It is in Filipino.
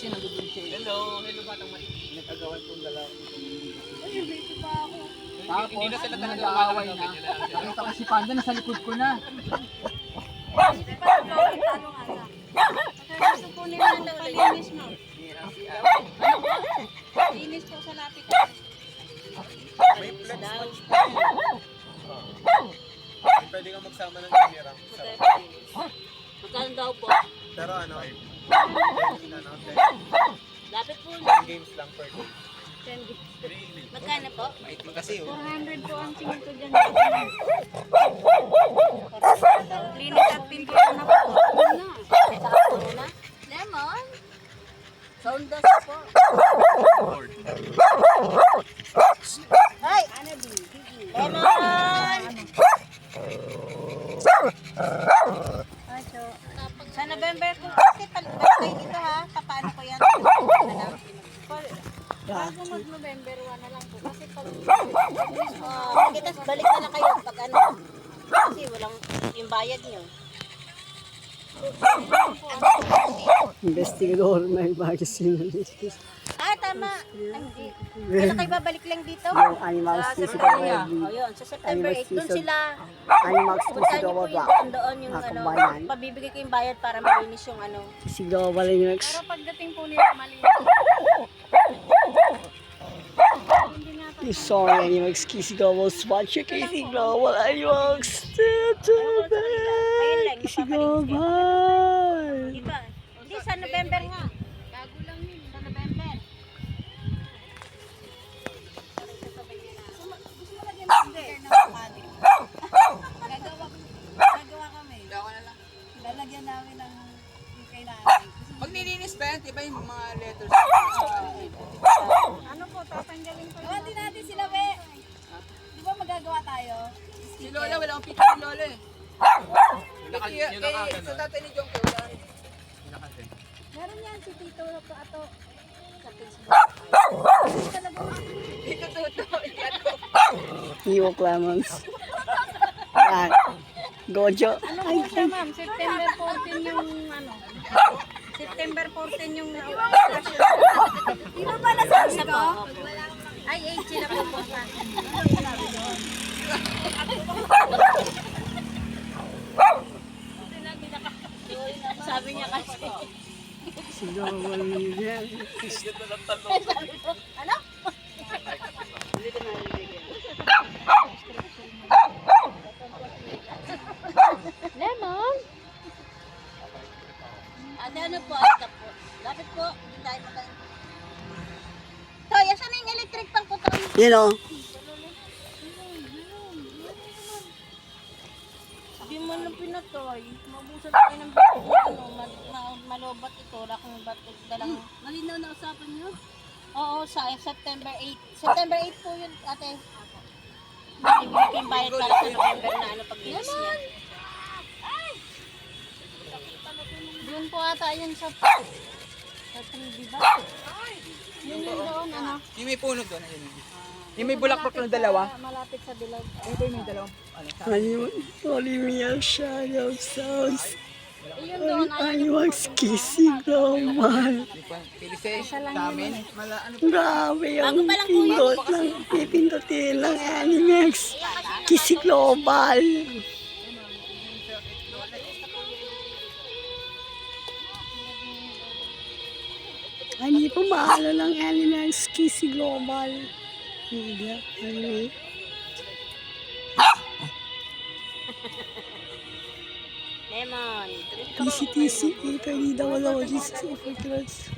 kasi nandun siya. Hello batang mali. Nag-agawan kong dalawa. Ay, baby pa ako. Tapos, Hindi na sila talaga nag-aaway na. umaway na. Nakita ko si Panda, nasa likod ko na. Hindi pa ako talo nga sa. Kaya gusto po nila ng palinis mo. Linis po sa lapit. May flex watch pa. Pwede kang magsama ng camera. Magkano daw po? Pero ano, Lapit po. 10 games lang per day. Magkano po? Kasi 400 po ang singil ko dyan. Linis at pintura na po. Ano? Sakto na? Lemon? Soundas po. Ay! Lemon! Sa November po kasi palibay dito ha. Paano ko yan? Bago mag-November 1 na lang po. Kasi pag Kita balik na lang kayo pag ano. Kasi walang yung bayad nyo. Investigador may magazine. Ah, tama. Ay, hindi. Kailan kayo babalik lang dito? Yung animals Sa physical September. body. O yun, sa September 8. Doon sila. Animals Puntahan physical niyo po body. yung doon yung Mga ano. kabayan. Pabibigay ko yung bayad para malinis yung ano. Physical body next. pero pagdating po nila malinis. Yung song animals physical body. Watch your kissing global animals. Ayun lang, Physical mapapalinis kayo. body. Diba? Hindi, sa November nga. Bago lang yun. Sa November. Gusto mo lagyan ng sticker ng pamadi? Gagawa kami. Lalagyan namin ng yung kailangan. Pag nilinis ba yan, diba yung mga letters? Ano po, tatanggalin ko. Gawa din natin sila, be. Di ba magagawa tayo? Si Lola, wala akong picture ni Lola eh. Sa tatay ni Jong, wala rin. Meron yan si Tito Ato. Sa Facebook. Ito to. Ewok lemons. Yan. Gojo. Ano po siya, ma'am? September 14 yung ano. September 14 yung Di ba ba nasabi ko? Ay, 8 sila po po. Sabi niya kasi. Physical body. Ano? Lemon? Ate, ano po? Ito po. Lapit po. Hindi tayo magkano. Toy, asan na yung electric pan ko, Toy? You know, Sabi mo nung pinatoy, mabusan tayo ng ano, malobat ito, lakong bato, dalang... Malinaw na usapan nyo? Oo, sa September 8. September 8 po yun, ate. Ibigay ko yung bayad para sa November na ano pag-linis niya. Doon po ata yun sa 3D ba? Yun yung doon, ano? Yung may puno doon. Yung may bulaklak ng dalawa. Malapit sa bilog. Yung ba yung may dalawang? Olivia Shadow Sounds. Yun doon, Animals kissing global. Pilisay sa amin. Grabe ang pindot lang. Pipindutin lang animals. Kissing global. Hindi po mahalo ng animals kissing global. Media. Anyway. Lemon. TC, ito hindi daw wala ko. Jesus,